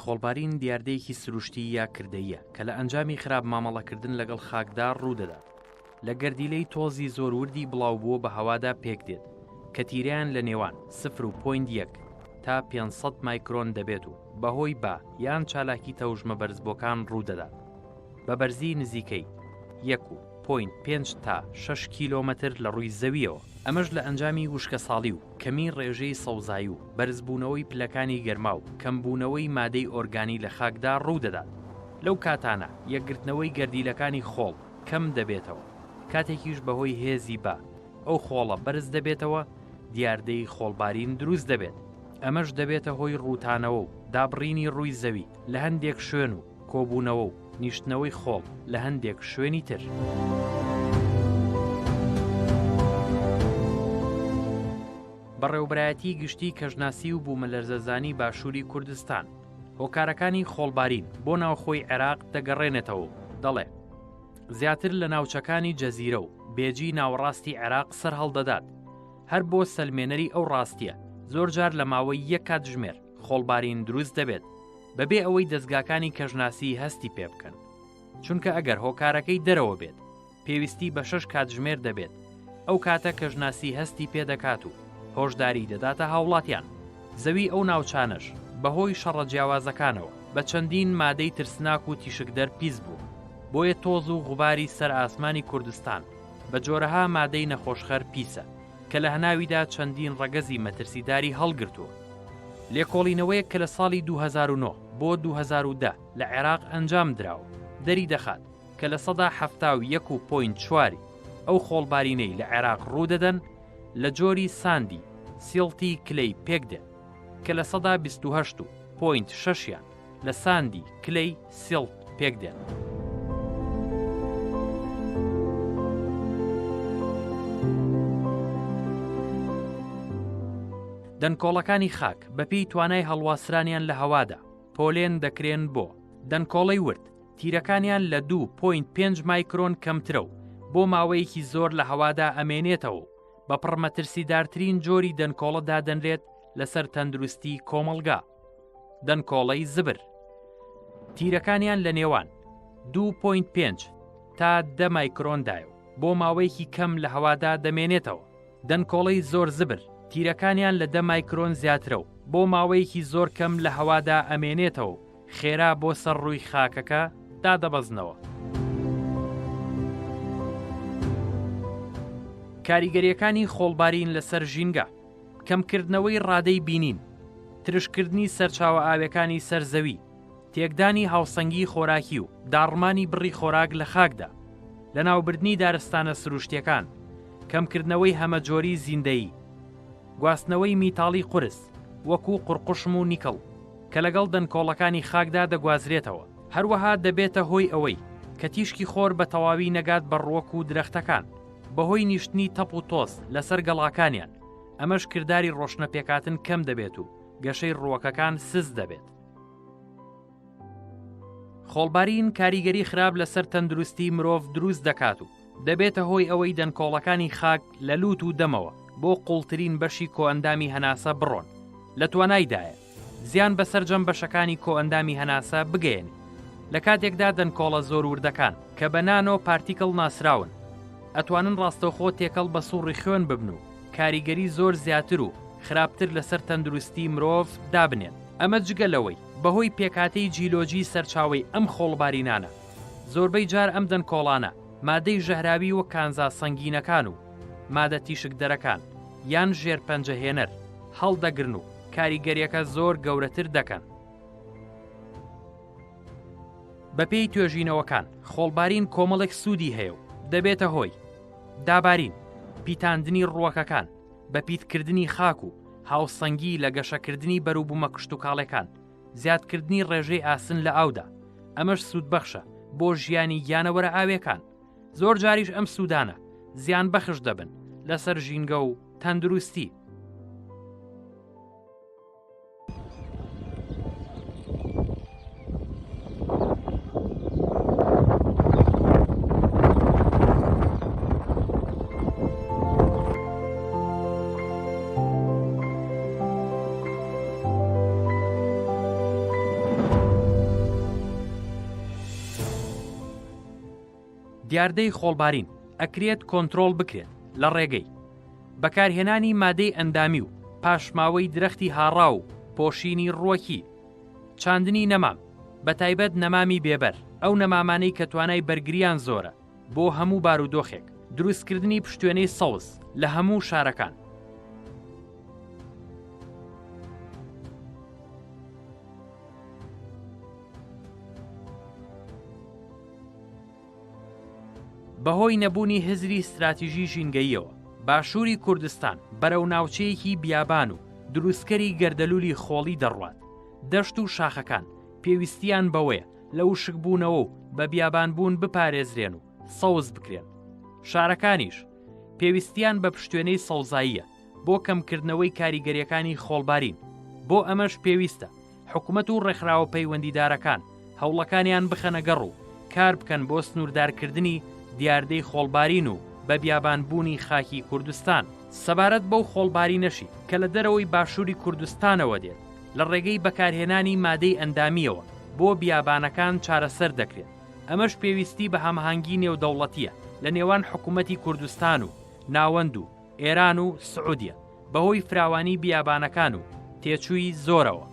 خۆڵبارین دیاردەیەکی سروشتی یا کردەیە کە لە ئەنجامی خراپ مامەڵەکردن لەگەڵ خاکدار ڕوودەدات. لە گەردیلەی تۆزی زۆر وردی بڵاوبووە بە هەوادا پێک دێت کە تیریان لە نێوان 0.1 تا 500 مایکرۆن دەبێت و بەهۆی با یان چالاکی تەوژمە بەرزبۆکان ڕوودەدات بە بەرزی نزیکەی 1.5 تا 6 کیلۆمەتر لە ڕووی زەویەوە. ئەمەش لە ئەنجامی وشکە ساڵی و کەمی ڕێژەی سەوزایی و بەرزبوونەوەی پلەکانی گەرما و کەمبوونەوەی مادەی ئۆرگانی لە خاکدا ڕوودەدات. لەو کاتانە یەکگرتنەوەی گەردیلەکانی خۆڵ کەم دەبێتەوە، کاتێکیش بەهۆی هێزی با ئەو خۆڵە بەرز دەبێتەوە، دیاردەی خۆڵبارین دروست دەبێت. ئەمەش دەبێتە هۆی ڕووتانەوە و دابڕینی ڕووی زەوی لە هەندێک شوێن و کۆبوونەوە و نیشتنەوەی خۆڵ لە هەندێک شوێنی تر. بەڕێوەبرایەتی گشتی کەژناسی و بوومەلەرزەزانی باشووری کوردستان هۆکارەکانی خۆڵبارین بۆ ناوخۆی عێراق دەگەڕێنێتەوە. دەڵێ زیاتر لە ناوچەکانی جەزیرە و بێجی ناوەڕاستی عێراق سەر هەڵدەدات. هەر بۆ سەلمێنەری ئەو ڕاستیە زۆر جار لە ماوەی یەک کاتژمێر خۆڵبارین دروست دەبێت بەبێ ئەوەی دەستگاکانی کەژناسی هەستی پێ بکەن، چونکە ئەگەر هۆکارەکەی دەرەوە بێت پێویستی بە 6 کاتژمێر دەبێت. ئەو کاتە کەژناسی هەستی پێ دەکات و هۆشداری دەداتە هاوڵاتیان. زەوی ئەو ناوچانەش بەهۆی شەڕە جیاوازەکانەوە بە چەندین مادەی ترسناک و تیشکدەر پیس بوو. بۆیە تۆز و غوباری سەر ئاسمانی کوردستان بە جۆرەها مادەی نەخۆشخەر پیسە کە لە هەناویدا چەندین ڕەگەزی مەترسیداری هەڵگرتووە. لێکۆڵینەوەیە کە لە ساڵی 2009 بۆ 2010 لە عێراق ئەنجام دراوە دەری دەخات کە لە سەدا 71.4 ئەو خۆڵبارینەی لە عێراق ڕوودەدەن لە جۆری ساندی سیڵتی کلەی پێکدێن کە لە سەدا 28.6 لە ساندی کلەی سیڵت پێکدێن. دەنکۆڵەکانی خاک بەپێی توانای هەڵواسرانیان لە هەوادا پۆلێن دەکرێن بۆ دەنکۆڵەی ورد. تیرەکانیان لە 2.5 مایکرۆن کەمترە و بۆ ماوەیەکی زۆر لە هەوادا ئەمێنێتەوە. بە پڕمەترسیدارترین جۆری دەنکۆڵەدا دەنرێت لەسەر تەندروستی کۆمەڵگا. دەنکۆڵەی زبر تیرەکانیان لە نێوان 2.5 تا 10 مایکرۆندایە و بۆ ماوەیەکی کەم لە هەوادا دەمێنێتەوە. دەنکۆڵەی زۆر زبر تیرەکانیان لە 10 مایکرۆن زیاترە و بۆ ماوەیەکی زۆر کەم لە هەوادا ئەمێنێتەوە، خێرا بۆ سەر ڕووی خاکەکە دادەبەزنەوە. کاریگەریەکانی خۆڵبارین لەسەر ژینگە: کەمکردنەوەی ڕادەی بینین، ترشکردنی سەرچاوە ئاویەکانی سەرزەوی، تێکدانی هاوسەنگی خۆراکی و داڕمانی بڕی خۆراک لە خاکدا، لە ناوبردنی دارستانە سروشتیەکان، کەمکردنەوەی هەمەجۆری زیندەیی، گواستنەوەی میتاڵی قورس وەکو قورقوشم و نیکڵ کە لەگەڵ دەنکۆڵەکانی خاکدا دەگوازرێتەوە. هەروەها دەبێتە هۆی ئەوەی کە تیشکی خۆر بە تەواوی نەگات بە ڕووەک و درەختەکان بەهۆی نیشتنی تەپ و تۆز لەسەر گەڵاکانیان. ئەمەش کردداری ڕۆشنەپێکاتن کەم دەبێت و گەشەی ڕووەکەکان سز دەبێت. خۆڵبارین کاریگەری خراپ لەسەر تەندروستی مرۆڤ دروست دەکات و دەبێتە هۆی ئەوەی دەنکۆڵەکانی خاک لە لووت و دەمەوە بۆ قوڵترین بەشی کۆئەندامی هەناسە بڕۆن. لە توانایدایە زیان بەسەر جەم بەشەکانی کۆئەندامی هەناسە بگەێنێ. لە کاتێکدا دەنکۆڵە زۆر وردەکان کە بە نانۆ پارتیکڵ ناسراون ئەتوانن ڕاستەوخۆ تێکەڵ بە سوڕی خوێن ببن و کاریگەری زۆر زیاتر و خراپتر لەسەر تەندروستی مرۆڤ دابنێن. ئەمە جگەلەوەی بەهۆی پێکاتەی جیلۆجی سەرچاوی ئەم خۆڵبارینانە. زۆربەی جار ئەم دەنکۆڵانە مادەی ژەهراوی وە کانزا سەنگینەکان و مادە تیشکدەرەکان یان ژێرپەنجەهێنەر هەڵدەگرن و کاریگەریەکە زۆر گەورەتر دەکەن. بەپێی توێژینەوەکان خۆڵبارین کۆمەڵێک سوودی هەیە و دەبێتە هۆی دابارین، پیتاندنی ڕووەکەکان، بەپیتکردنی خاک و هاوسەنگی لە گەشەکردنی بەرووبوومە کشتتوکاڵەکان، زیادکردنی ڕێژەی ئاسن لە ئاودا. ئەمەش سوودبەخشە بۆ ژیانی گیانەوەرە ئاویەکان. زۆر جاریش ئەم سوودانە زیان بەخش دەبن لەسەر ژینگە و تەندروستی. دیاردەی خۆڵبارین ئەکرێت کۆنتڕۆڵ بکرێت لە ڕێگەی بەکارهێنانی مادەی ئەندامی و پاشماوەی درەختی هاڕا و پۆشینی ڕووەکی چاندنی نەمام بە تایبەت نەمامی بێبەر ئەو نەمامانەی کە توانای بەرگریان زۆرە بۆ هەموو بارودۆخێک دروستکردنی پشتوێنەی سەوز لە هەموو شارەکان بەهۆی نەبوونی هزری استراتیژی ژینگەییەوە باشووری کوردستان بەرەو ناوچەیەکی بیابان و دروستکەری گەردەلوولی خۆڵی دەڕوات دەشت و شاخەکان پێویستیان بەوەیە لە وشکبوونەوە و بە بیابانبوون بپارێزرێن و سەوز بکرێن شارەکانیش پێویستیان بە پشتوێنەی سەوزاییە بۆ کەمکردنەوەی کاریگەریەکانی خۆڵبارین بۆ ئەمەش پێویستە حکوومەت و ڕێکخراوە پەیوەندیدارەکان هەوڵەکانیان بخەنە گەڕ و کار بکەن بۆ سنووردارکردنی دیاردەی خۆڵبارین و بە بیابانبوونی خاکی کوردستان سەبارەت بەو خۆڵبارینەشی کە لە دەرەوەی باشووری کوردستانەوە دێت لە ڕێگەی بەکارهێنانی مادەی ئەندامیەوە بۆ بیابانەکان چارەسەر دەکرێت ئەمەش پێویستی بە هەماهەنگی نێودەوڵەتیە لە نێوان حکوومەتی کوردستان و ناوەند و ئێران و سعودیە بەهۆی فراوانی بیابانەکان و تێچووی زۆرەوە